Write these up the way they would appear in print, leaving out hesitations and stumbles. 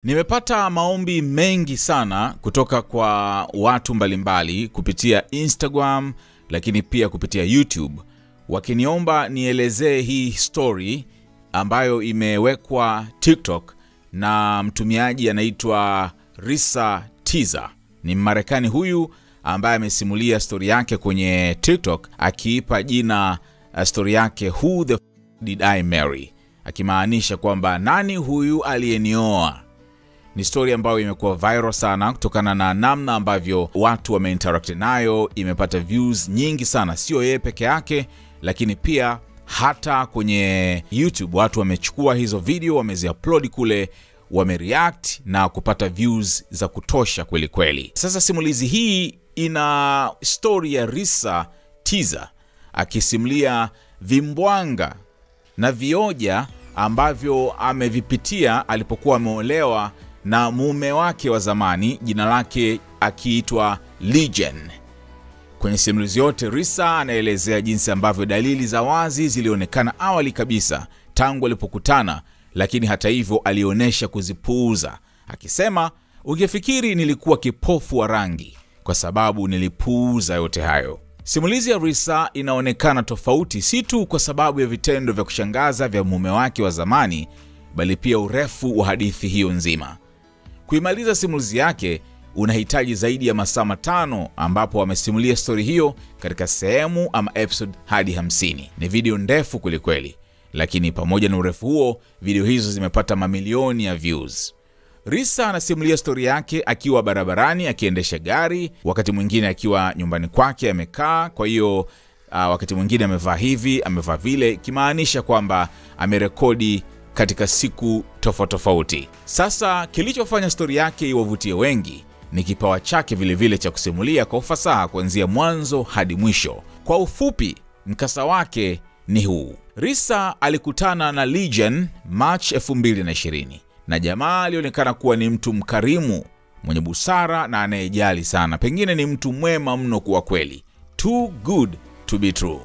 Nimepata maombi mengi sana kutoka kwa watu mbalimbali kupitia Instagram, lakini pia kupitia YouTube, wakiniomba nielezee hii story ambayo imewekwa TikTok na mtumiaji anaitwa Risa Tiza. Ni Mmarekani huyu ambaye amesimulia story yake kwenye TikTok akiipa jina story yake Who the Did I Marry, akimaanisha kwamba nani huyu aliyenioa. Ni story ambayo imekuwa viral sana kutokana na namna ambavyo watu wameinteract nayo. Imepata views nyingi sana, sio yeye peke yake, lakini pia hata kwenye YouTube watu wamechukua hizo video, wameziupload kule, wamereact na kupata views za kutosha kweli kweli. Sasa simulizi hii ina story ya Risa Tiza akisimulia vimbwanga na vioja ambavyo amevipitia alipokuwa ameolewa na mume wake wa zamani, jina lake akiitwa Legion. Kwenye simulizi yote Risa anaelezea jinsi ambavyo dalili za wazi zilionekana awali kabisa tangu walipokutana, lakini hata hivyo alionyesha kuzipuuza, akisema, "Ungefikiri nilikuwa kipofu wa rangi kwa sababu nilipuuza yote hayo." Simulizi ya Risa inaonekana tofauti si tu kwa sababu ya vitendo vya kushangaza vya mume wake wa zamani, bali pia urefu wa hadithi hiyo nzima. Kuimaliza simulizi yake unahitaji zaidi ya masaa 5, ambapo wamesimulia story hiyo katika sehemu ama episode hadi 50. Ni video ndefu kweli kweli, lakini pamoja na urefu huo, video hizo zimepata mamilioni ya views. Risa anasimulia story yake akiwa barabarani akiendesha gari, wakati mwingine akiwa nyumbani kwake amekaa. Kwa hiyo wakati mwingine amevaa hivi, amevaa vile, kimaanisha kwamba amerekodi katika siku tofauti. Sasa kilichofanya story yake iwavutie wengi ni kipawa chake vile vile cha kusimulia kwa ufasaha kuanzia mwanzo hadi mwisho. Kwa ufupi, mkasa wake ni huu. Risa alikutana na Legion March 2020, na jamaa alionekana kuwa ni mtu mkarimu, mwenye busara na anayejali sana. Pengine ni mtu mwema mno kwa kweli. Too good to be true.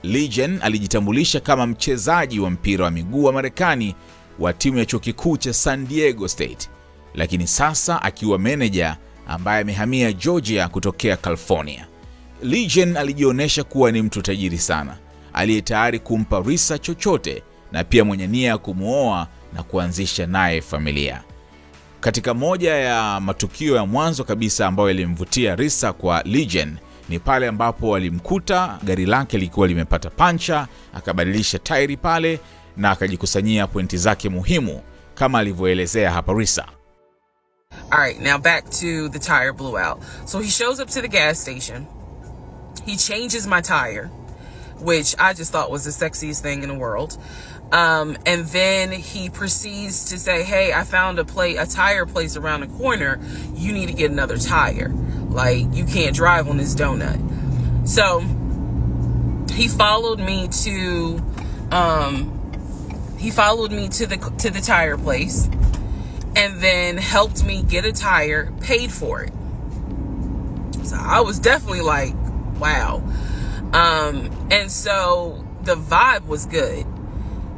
Legion alijitambulisha kama mchezaji wa mpira wa miguu wa Marekani wa timu ya chuo kikuu cha San Diego State, lakini sasa akiwa manager ambaye amehamia Georgia kutokea California. Legion alijionyesha kuwa ni mtu tajiri sana, aliyetayari kumpa Risa chochote na pia mwenye nia ya kumuoa na kuanzisha naye familia. Katika moja ya matukio ya mwanzo kabisa ambayo yalimvutia Risa kwa Legion ni pale ambapo alimkuta gari lake likiwa limepata pancha, akabadilisha tairi pale na akajikusanyia pointi zake muhimu kama alivyoelezea hapa Risa. Alright, now back to the tire blew out. So he shows up to the gas station. He changes my tire, which I just thought was the sexiest thing in the world. And then he proceeds to say, "Hey, I found a tire place around the corner. You need to get another tire. Like, you can't drive on this donut." So he followed me to the tire place, and then helped me get a tire, paid for it. So I was definitely like, wow. And so the vibe was good.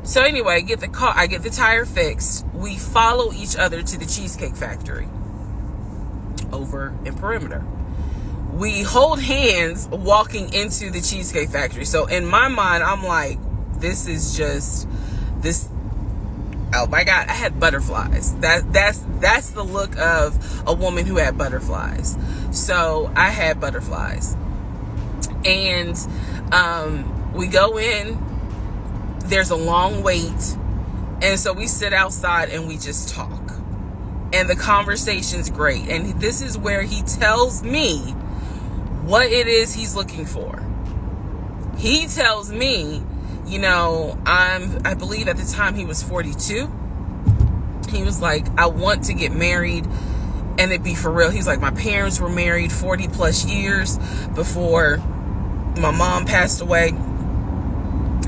So anyway, I get the tire fixed. We follow each other to the Cheesecake Factory over in Perimeter. We hold hands walking into the Cheesecake Factory. So in my mind, I'm like, this. Oh my God, I had butterflies. That's the look of a woman who had butterflies. So I had butterflies. And we go in. There's a long wait. And so we sit outside and we just talk. And the conversation's great. And this is where he tells me what it is he's looking for. He tells me, you know, I believe at the time he was 42. He was like, "I want to get married and it be for real." He's like, "My parents were married 40 plus years before my mom passed away.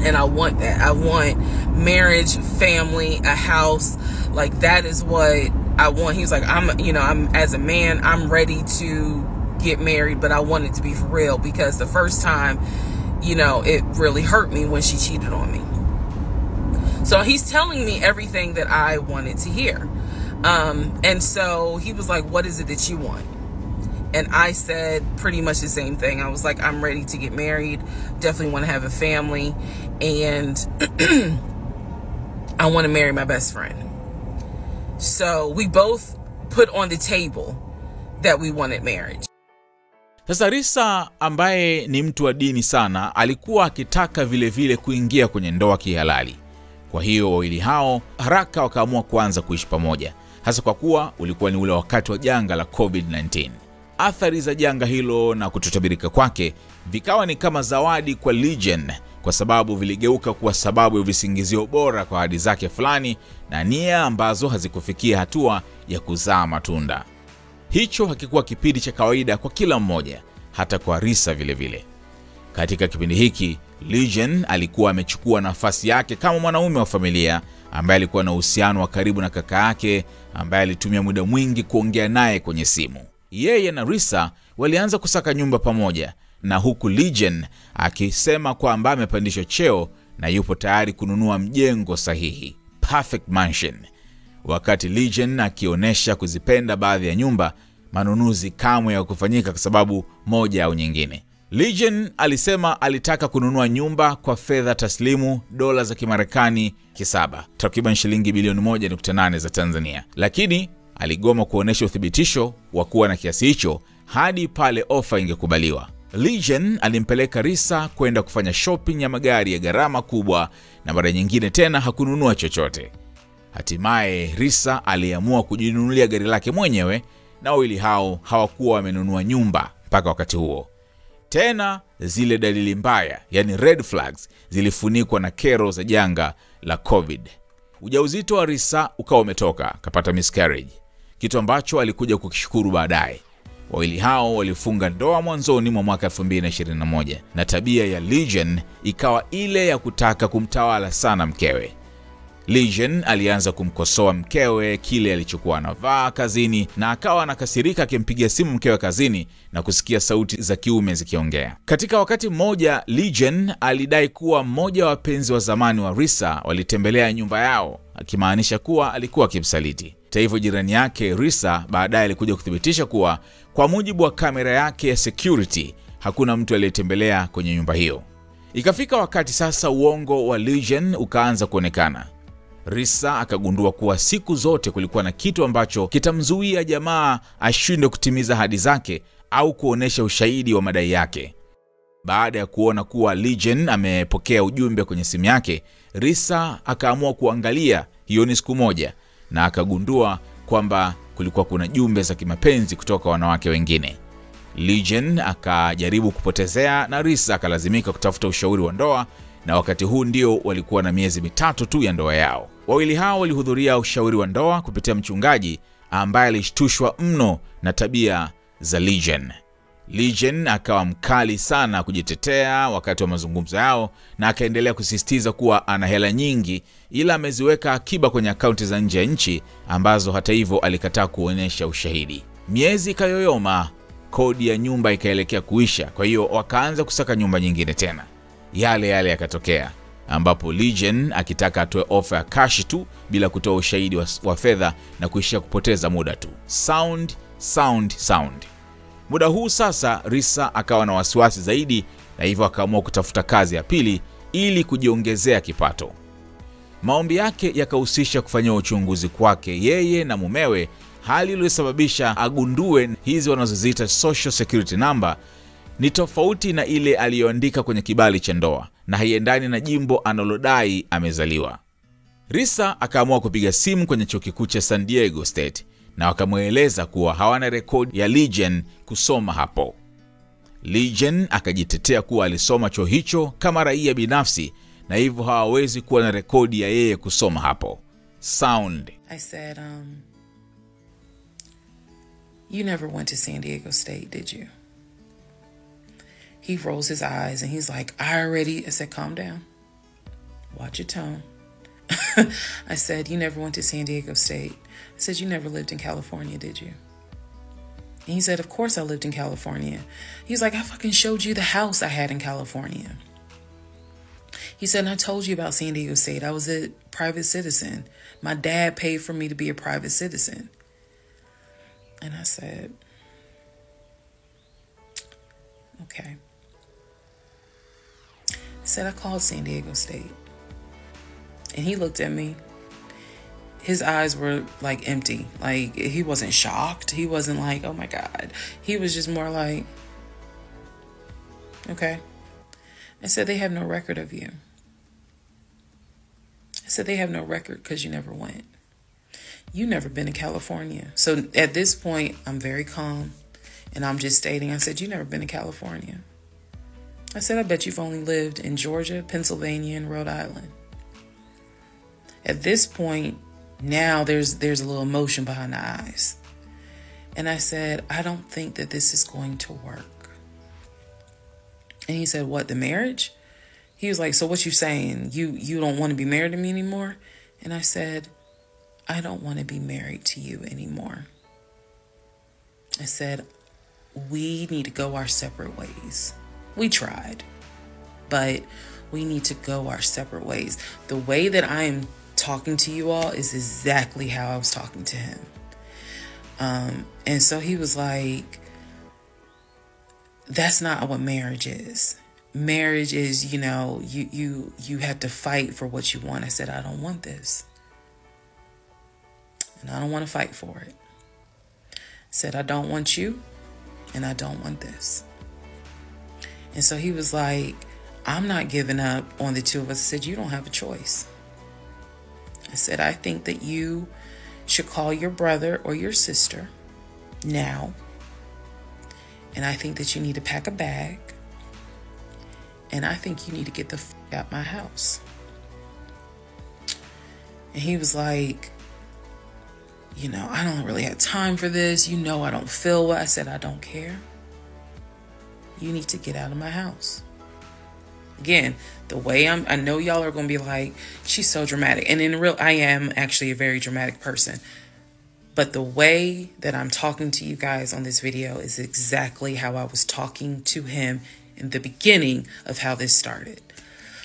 And I want that. I want marriage, family, a house. Like, that is what I want." He's like, I'm as a man, I'm ready to get married, but I want it to be for real, because the first time, you know, it really hurt me when she cheated on me. So he's telling me everything that I wanted to hear. And so he was like, what is it that you want? And I said pretty much the same thing. I was like, I'm ready to get married. Definitely want to have a family. And I want to marry my best friend. So we both put on the table that we wanted marriage. Sasa Risa, ambaye ni mtu wa dini sana, alikuwa akitaka vile vile kuingia kwenye ndoa kihalali. Kwa hiyo wawili hao haraka wakaamua kuanza kuishi pamoja, hasa kwa kuwa ulikuwa ni ule wakati wa janga la COVID-19. Athari za janga hilo na kutotabirika kwake vikawa ni kama zawadi kwa Legion, kwa sababu viligeuka kuwa sababu ya visingizio bora kwa ahadi zake fulani na nia ambazo hazikufikia hatua ya kuzaa matunda. Hicho hakikuwa kipindi cha kawaida kwa kila mmoja, hata kwa Risa vile vile. Katika kipindi hiki, Legion alikuwa amechukua nafasi yake kama mwanaume wa familia ambaye alikuwa na uhusiano wa karibu na kaka yake, ambaye alitumia muda mwingi kuongea naye kwenye simu. Yeye na Risa walianza kusaka nyumba pamoja, na huku Legion akisema kwamba amepandishwa cheo na yupo tayari kununua mjengo sahihi, perfect mansion. Wakati Legion akionyesha kuzipenda baadhi ya nyumba, manunuzi kamwe ya kufanyika kwa sababu moja au nyingine. Legion alisema alitaka kununua nyumba kwa fedha taslimu dola za Kimarekani kisaba, takriban shilingi bilioni 1.8 za Tanzania. Lakini aligoma kuonesha uthibitisho wa kuwa na kiasi hicho hadi pale ofa ingekubaliwa. Legion alimpeleka Risa kwenda kufanya shopping ya magari ya gharama kubwa, na mara nyingine tena hakununua chochote. Hatimaye Risa aliamua kujinunulia gari lake mwenyewe, na wawili hao hawakuwa wamenunua nyumba mpaka wakati huo. Tena zile dalili mbaya, yani red flags, zilifunikwa na kero za janga la COVID. Ujauzito wa Risa ukawa umetoka, kapata miscarriage, kitu ambacho alikuja kukishukuru baadaye. Wawili hao walifunga ndoa mwanzoni mwa mwaka 2021, na tabia ya Legion ikawa ile ya kutaka kumtawala sana mkewe. Legion alianza kumkosoa mkewe kile alichokuwa anavaa kazini, na akawa anakasirika akimpigia simu mkewe kazini na kusikia sauti za kiume zikiongea. Katika wakati mmoja, Legion alidai kuwa mmoja wa wapenzi wa zamani wa Risa walitembelea nyumba yao, akimaanisha kuwa alikuwa akimsaliti. Hata hivyo, jirani yake Risa baadaye alikuja kuthibitisha kuwa kwa mujibu wa kamera yake ya security, hakuna mtu aliyetembelea kwenye nyumba hiyo. Ikafika wakati sasa uongo wa Legion ukaanza kuonekana. Risa akagundua kuwa siku zote kulikuwa na kitu ambacho kitamzuia jamaa ashindwe kutimiza ahadi zake au kuonesha ushahidi wa madai yake. Baada ya kuona kuwa Legion amepokea ujumbe kwenye simu yake, Risa akaamua kuangalia hiyo ni siku moja, na akagundua kwamba kulikuwa kuna jumbe za kimapenzi kutoka wanawake wengine. Legion akajaribu kupotezea, na Risa akalazimika kutafuta ushauri wa ndoa, na wakati huu ndio walikuwa na miezi 3 tu ya ndoa yao. Wawili hao walihudhuria ushauri wa ndoa kupitia mchungaji ambaye alishtushwa mno na tabia za Legion. Legion akawa mkali sana kujitetea wakati wa mazungumzo yao, na akaendelea kusisitiza kuwa ana hela nyingi, ila ameziweka akiba kwenye akaunti za nje ya nchi ambazo hata hivyo alikataa kuonyesha ushahidi. Miezi kayoyoma, kodi ya nyumba ikaelekea kuisha, kwa hiyo wakaanza kusaka nyumba nyingine tena. Yale yakatokea, ambapo Legion akitaka atoe ofa ya cash tu bila kutoa ushahidi wa fedha na kuishia kupoteza muda tu. Sound. Muda huu sasa Risa akawa na wasiwasi zaidi, na hivyo akaamua kutafuta kazi ya pili ili kujiongezea kipato. Maombi yake yakahusisha kufanya uchunguzi kwake yeye na mumewe, hali iliyosababisha agundue hizi wanazoziita social security number ni tofauti na ile aliyoandika kwenye kibali cha ndoa, na haiendani na jimbo analodai amezaliwa. Risa akaamua kupiga simu kwenye chuo kikuu cha San Diego State, na wakamueleza kuwa hawana rekodi ya Legion kusoma hapo. Legion akajitetea kuwa alisoma chuo hicho kama raia binafsi, na hivyo hawawezi kuwa na rekodi ya yeye kusoma hapo. Sound. I said, you never went to San Diego State, did you? He rolls his eyes and he's like, I said, calm down. Watch your tone. I said, you never went to San Diego State. I said, you never lived in California, did you? And he said, of course I lived in California. He was like, I fucking showed you the house I had in California. He said, I told you about San Diego State. I was a private citizen. My dad paid for me to be a private citizen. And I said, okay. I said, I called San Diego State. And he looked at me. His eyes were like empty. Like, he wasn't shocked. He wasn't like, oh my God. He was just more like, okay. I said, they have no record of you. I said, they have no record because you never went. You never been to California. So at this point, I'm very calm. And I'm just stating, I said, you never been to California. I said, I bet you've only lived in Georgia, Pennsylvania, and Rhode Island. At this point, now there's a little emotion behind the eyes. And I said, I don't think that this is going to work. And he said, what, the marriage? He was like, so what you saying? You don't want to be married to me anymore? And I said, I don't want to be married to you anymore. I said, we need to go our separate ways. We tried, but we need to go our separate ways. The way that I am talking to you all is exactly how I was talking to him. And so he was like, that's not what marriage is. Marriage is, you know, you have to fight for what you want. I said, I don't want this. And I don't want to fight for it. I said, I don't want you, and I don't want this. And so he was like, I'm not giving up on the two of us. I said, you don't have a choice. I said, I think that you should call your brother or your sister now. And I think that you need to pack a bag. And I think you need to get the f*** out my house. And he was like, you know, I don't really have time for this. You know, I don't feel well. I said, I don't care. You need to get out of my house. Again, the way I know y'all are going to be like, she's so dramatic. And in real, I am actually a very dramatic person. But the way that I'm talking to you guys on this video is exactly how I was talking to him in the beginning of how this started.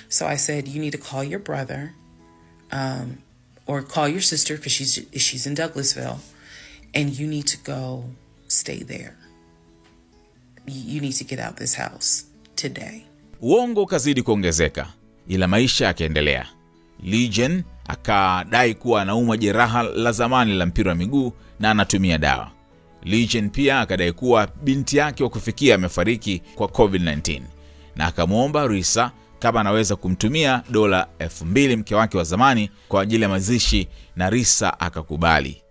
So I said, you need to call your brother, or call your sister because she's in Douglasville, and you need to go stay there. You need to get out this house today. Uongo kazidi kuongezeka, ila maisha yakaendelea. Legion akadai kuwa anaumwa jeraha la zamani la mpira wa miguu na anatumia dawa. Legion pia akadai kuwa binti yake wa kufikia amefariki kwa COVID-19 na akamwomba Risa kama anaweza kumtumia dola 2,000 mke wake wa zamani kwa ajili ya mazishi, na Risa akakubali.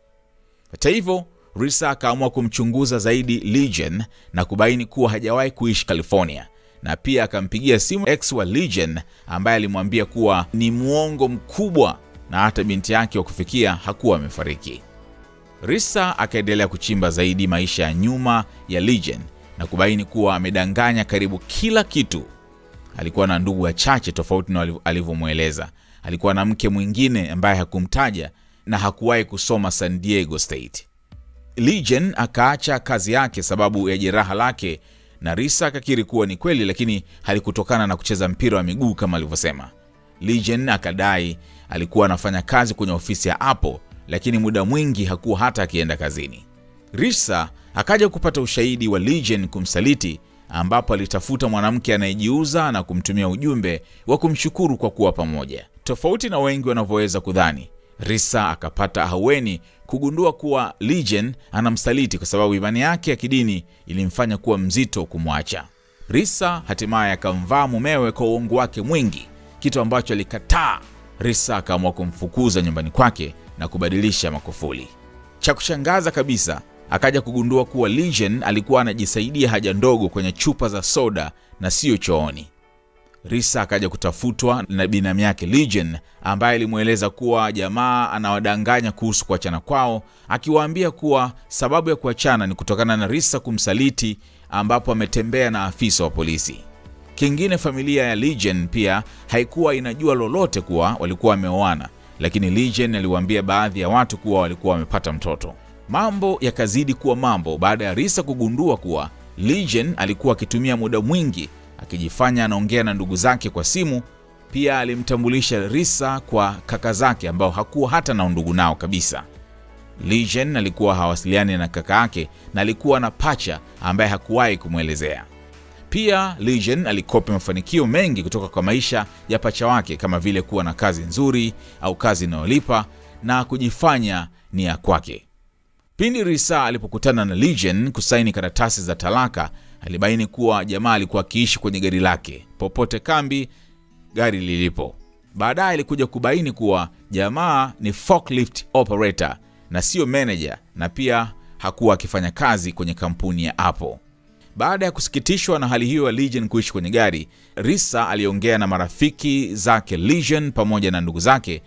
Hata hivyo, Risa akaamua kumchunguza zaidi Legion na kubaini kuwa hajawahi kuishi California, na pia akampigia simu ex wa Legion ambaye alimwambia kuwa ni muongo mkubwa na hata binti yake wa kufikia hakuwa amefariki. Risa akaendelea kuchimba zaidi maisha ya nyuma ya Legion na kubaini kuwa amedanganya karibu kila kitu. Alikuwa na ndugu wachache tofauti na alivyomueleza. Alikuwa na mke mwingine ambaye hakumtaja na hakuwahi kusoma San Diego State. Legion akaacha kazi yake sababu ya jeraha lake, na Risa akakiri kuwa ni kweli, lakini halikutokana na kucheza mpira wa miguu kama alivyosema. Legion akadai alikuwa anafanya kazi kwenye ofisi ya Apple, lakini muda mwingi hakuwa hata akienda kazini. Risa akaja kupata ushahidi wa Legion kumsaliti, ambapo alitafuta mwanamke anayejiuza na kumtumia ujumbe wa kumshukuru kwa kuwa pamoja. Tofauti na wengi wanavyoweza kudhani, Risa akapata ahueni kugundua kuwa Legion anamsaliti kwa sababu imani yake ya kidini ilimfanya kuwa mzito kumwacha. Risa hatimaye akamvaa mumewe kwa uongo wake mwingi, kitu ambacho alikataa. Risa akaamua kumfukuza nyumbani kwake na kubadilisha makufuli. Cha kushangaza kabisa, akaja kugundua kuwa Legion alikuwa anajisaidia haja ndogo kwenye chupa za soda na sio chooni. Risa akaja kutafutwa na binamu yake Legion, ambaye alimueleza kuwa jamaa anawadanganya kuhusu kuachana kwao, akiwaambia kuwa sababu ya kuachana ni kutokana na Risa kumsaliti, ambapo ametembea na afisa wa polisi. Kingine, familia ya Legion pia haikuwa inajua lolote kuwa walikuwa wameoana, lakini Legion aliwaambia baadhi ya watu kuwa walikuwa wamepata mtoto. Mambo yakazidi kuwa mambo baada ya Risa kugundua kuwa Legion alikuwa akitumia muda mwingi akijifanya anaongea na ndugu zake kwa simu, Pia alimtambulisha Risa kwa kaka zake ambao hakuwa hata na undugu nao kabisa. Legion alikuwa hawasiliani na kaka yake na alikuwa na pacha ambaye hakuwahi kumwelezea. Pia Legion alikopa mafanikio mengi kutoka kwa maisha ya pacha wake, kama vile kuwa na kazi nzuri au kazi inayolipa na kujifanya ni ya kwake. Pindi Risa alipokutana na Legion kusaini karatasi za talaka, alibaini kuwa jamaa alikuwa akiishi kwenye gari lake popote kambi gari lilipo. Baadaye alikuja kubaini kuwa jamaa ni forklift operator na sio manager, na pia hakuwa akifanya kazi kwenye kampuni ya Apple. Baada ya kusikitishwa na hali hiyo ya Legion kuishi kwenye gari, Risa aliongea na marafiki zake Legion pamoja na ndugu zake,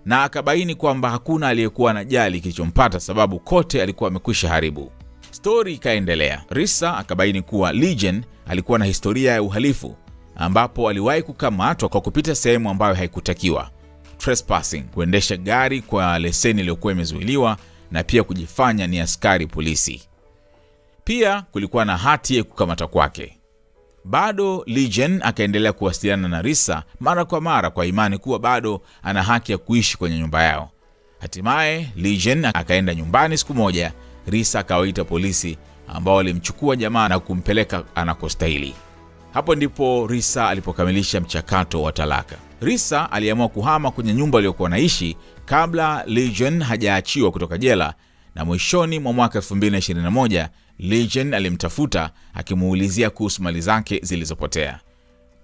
na akabaini kwamba hakuna aliyekuwa anajali kilichompata, sababu kote alikuwa amekwisha haribu. Story ikaendelea. Risa akabaini kuwa Legion alikuwa na historia ya uhalifu, ambapo aliwahi kukamatwa kwa kupita sehemu ambayo haikutakiwa, trespassing, kuendesha gari kwa leseni iliyokuwa imezuiliwa, na pia kujifanya ni askari polisi. Pia kulikuwa na hati ya kukamata kwake. Bado Legion akaendelea kuwasiliana na Risa mara kwa mara kwa imani kuwa bado ana haki ya kuishi kwenye nyumba yao. Hatimaye Legion akaenda nyumbani siku moja. Risa akawaita polisi ambao walimchukua jamaa na kumpeleka anakostahili. Hapo ndipo Risa alipokamilisha mchakato wa talaka. Risa aliamua kuhama kwenye nyumba aliyokuwa anaishi kabla Legion hajaachiwa kutoka jela, na mwishoni mwa mwaka 2021 Legion alimtafuta akimuulizia kuhusu mali zake zilizopotea.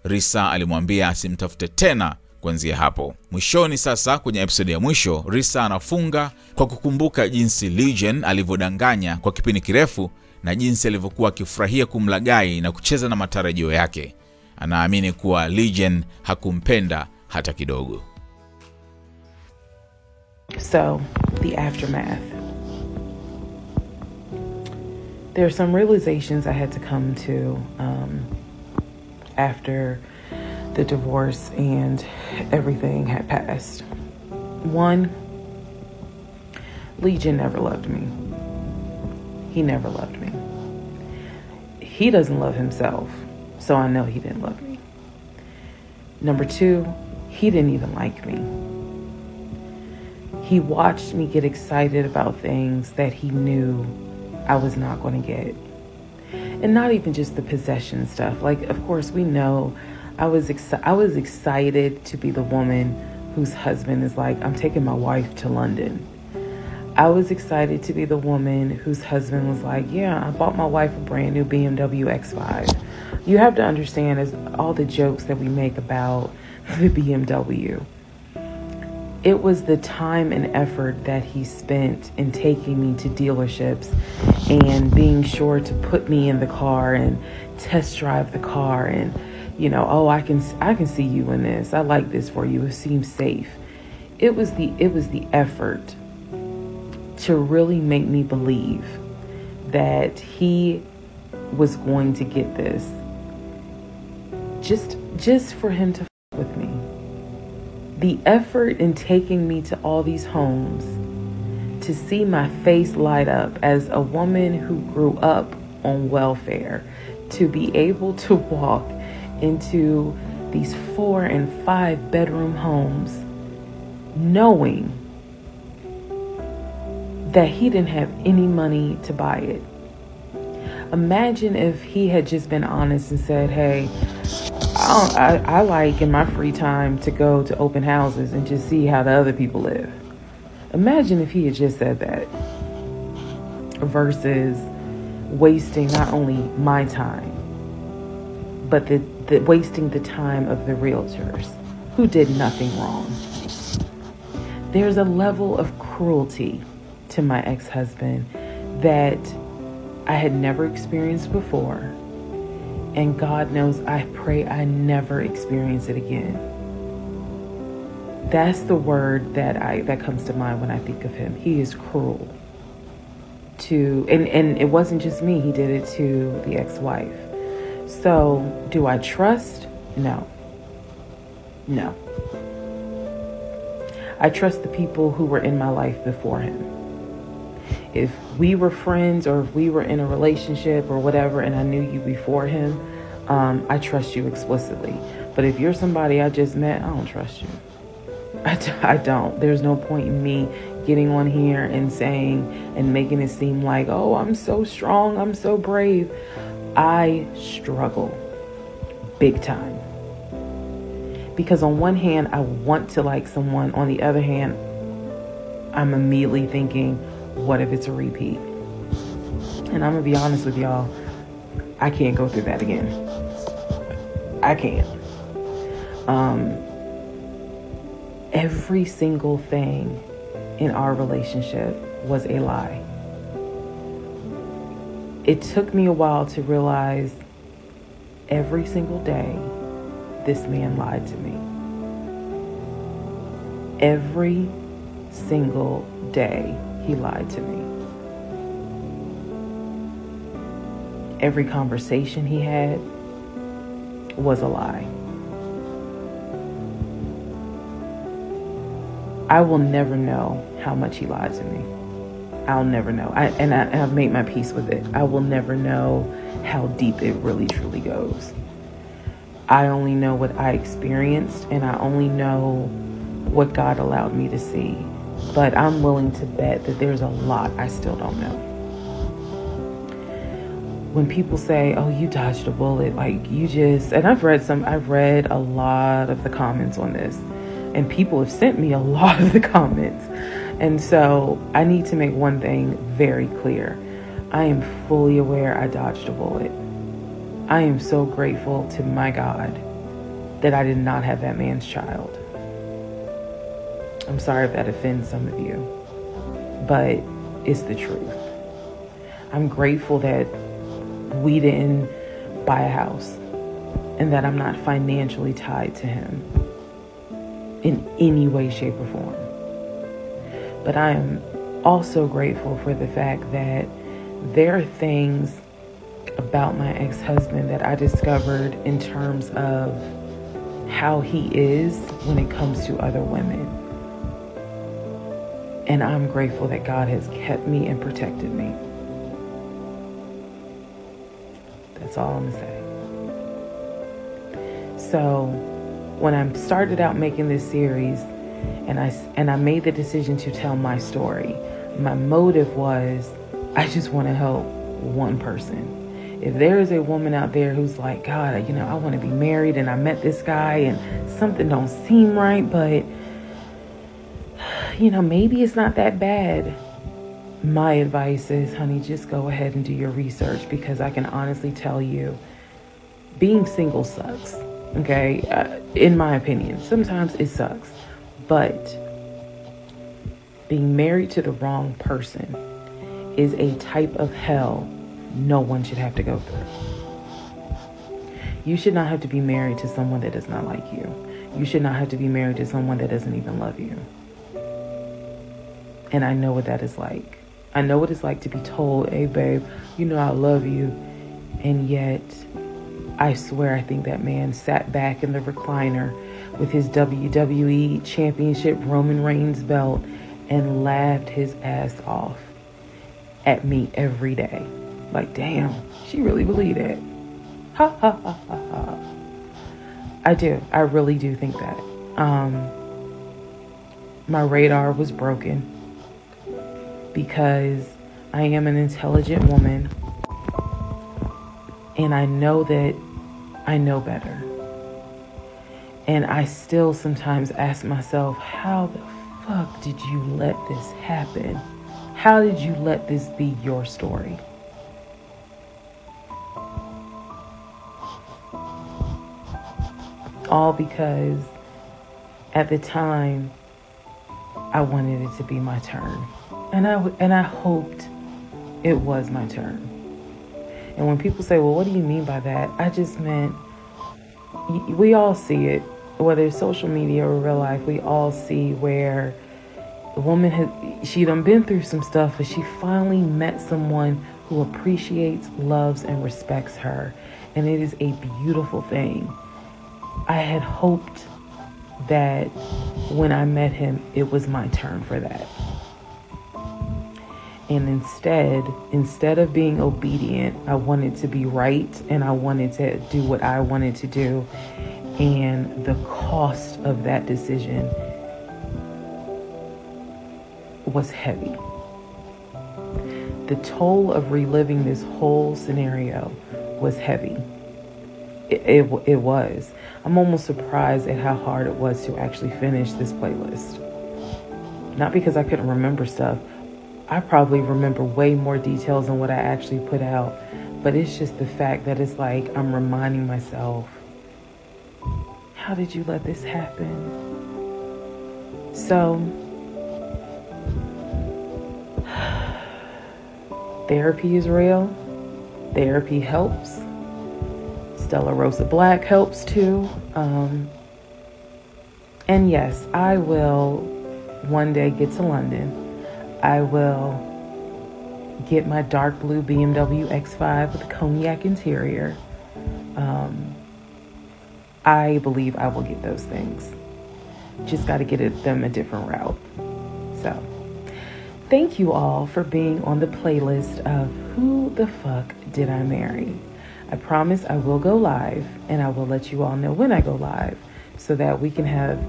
Risa alimwambia asimtafute tena kuanzia hapo. Mwishoni sasa, kwenye episode ya mwisho, Risa anafunga kwa kukumbuka jinsi Legion alivyodanganya kwa kipindi kirefu na jinsi alivyokuwa akifurahia kumlagai na kucheza na matarajio yake. Anaamini kuwa Legion hakumpenda hata kidogo. So, the aftermath. There are some realizations I had to come to after the divorce and everything had passed. One, Legion never loved me. He never loved me. He doesn't love himself, so I know he didn't love me. Number two, he didn't even like me. He watched me get excited about things that he knew I was not going to get. And not even just the possession stuff. Like, of course, we know I was excited to be the woman whose husband is like, I'm taking my wife to London. I was excited to be the woman whose husband was like, yeah, I bought my wife a brand new BMW X5. You have to understand, as all the jokes that we make about the BMW, it was the time and effort that he spent in taking me to dealerships and being sure to put me in the car and test drive the car and, you know, oh, I can see you in this. I like this for you. It seems safe. It was the effort to really make me believe that he was going to get this. Just for him to with me. The effort in taking me to all these homes, to see my face light up as a woman who grew up on welfare, to be able to walk into these 4 and 5 bedroom homes, knowing that he didn't have any money to buy it. Imagine if he had just been honest and said, hey, I like in my free time to go to open houses and just see how the other people live. Imagine if he had just said that versus wasting not only my time, but the wasting the time of the realtors who did nothing wrong. There's a level of cruelty to my ex-husband that I had never experienced before. And God knows, I pray I never experience it again. That's the word that comes to mind when I think of him. He is cruel. And it wasn't just me. He did it to the ex-wife. So, do I trust? No. No. I trust the people who were in my life before him. If we were friends or if we were in a relationship or whatever and I knew you before him, I trust you explicitly. But if you're somebody I just met, I don't trust you. I don't. There's no point in me getting on here and saying and making it seem like, oh, I'm so strong, I'm so brave. I struggle big time. Because on one hand, I want to like someone. On the other hand, I'm immediately thinking, what if it's a repeat? And I'm going to be honest with y'all, I can't go through that again. I can't. Every single thing in our relationship was a lie. It took me a while to realize every single day this man lied to me. Every single day he lied to me. Every conversation he had was a lie. I will never know how much he lied to me. I'll never know. I've made my peace with it. I will never know how deep it really truly goes. I only know what I experienced, and I only know what God allowed me to see. But I'm willing to bet that there's a lot I still don't know. When people say, oh, you dodged a bullet, like you just, and I've read a lot of the comments on this, and people have sent me a lot of the comments. And so I need to make one thing very clear. I am fully aware I dodged a bullet. I am so grateful to my God that I did not have that man's child. I'm sorry if that offends some of you, but it's the truth. I'm grateful that we didn't buy a house and that I'm not financially tied to him in any way, shape, or form. But I am also grateful for the fact that there are things about my ex-husband that I discovered in terms of how he is when it comes to other women. And I'm grateful that God has kept me and protected me. That's all I'm gonna say. So when I started out making this series and I made the decision to tell my story, my motive was I just want to help one person. If there is a woman out there who's like, God, I want to be married and I met this guy and something don't seem right, but maybe it's not that bad. My advice is, honey, just go ahead and do your research, because I can honestly tell you, being single sucks. Okay? In my opinion, sometimes it sucks, but being married to the wrong person is a type of hell no one should have to go through. You should not have to be married to someone that does not like you. You should not have to be married to someone that doesn't even love you. And I know what that is like. I know what it's like to be told, hey babe, I love you. And yet, I swear I think that man sat back in the recliner with his WWE Championship Roman Reigns belt and laughed his ass off at me every day. Like, damn, she really believed it. Ha ha ha ha ha. I do. I really do think that. My radar was broken because I am an intelligent woman and I know that I know better. And I still sometimes ask myself, how the fuck did you let this happen? How did you let this be your story? All because at the time I wanted it to be my turn. And I hoped it was my turn. And when people say, well, what do you mean by that? I just meant, we all see it, whether it's social media or real life, we all see where the woman she done been through some stuff, but she finally met someone who appreciates, loves, and respects her. And it is a beautiful thing. I had hoped that when I met him, it was my turn for that. And instead of being obedient, I wanted to be right and I wanted to do what I wanted to do. And the cost of that decision was heavy. The toll of reliving this whole scenario was heavy. It was. I'm almost surprised at how hard it was to actually finish this playlist. Not because I couldn't remember stuff. I probably remember way more details than what I actually put out. But it's just the fact that it's like I'm reminding myself, how did you let this happen? So, therapy is real. Therapy helps. Stella Rosa Black helps too. And yes, I will one day get to London. I will get my dark blue BMW X5 with a cognac interior. I believe I will get those things. Just got to get them a different route. So, thank you all for being on the playlist of Who the Fuck Did I Marry? I promise I will go live, and I will let you all know when I go live so that we can have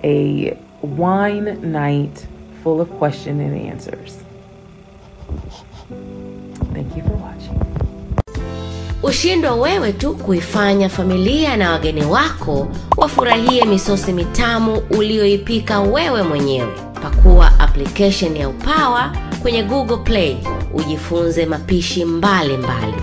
a wine night full of question and answers. Thank you for watching. Ushindwa wewe tu kuifanya familia na wageni wako wafurahie misosi mitamu ulioipika wewe mwenyewe. Pakua application ya Upawa kwenye Google Play, ujifunze mapishi mbalimbali.